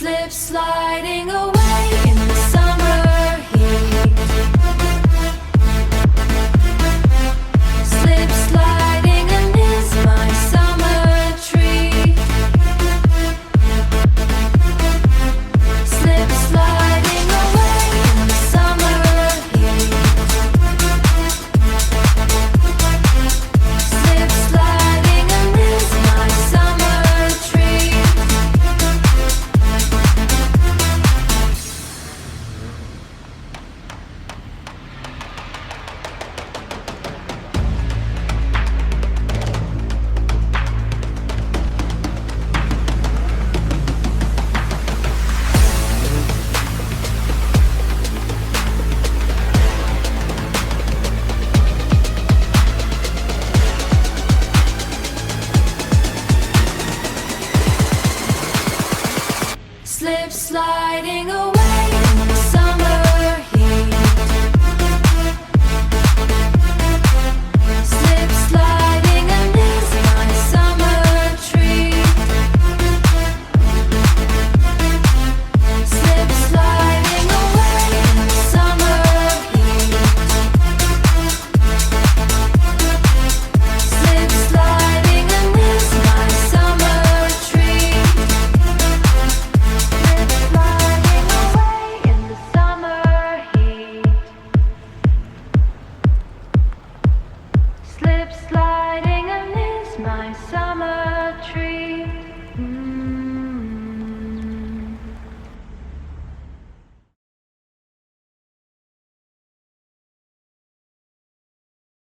Slip sliding away in the summer heat. Slip sliding and is my summer treat. Slip sliding away in the summer heat. Slip sliding and is my summer treat. Slip sliding away.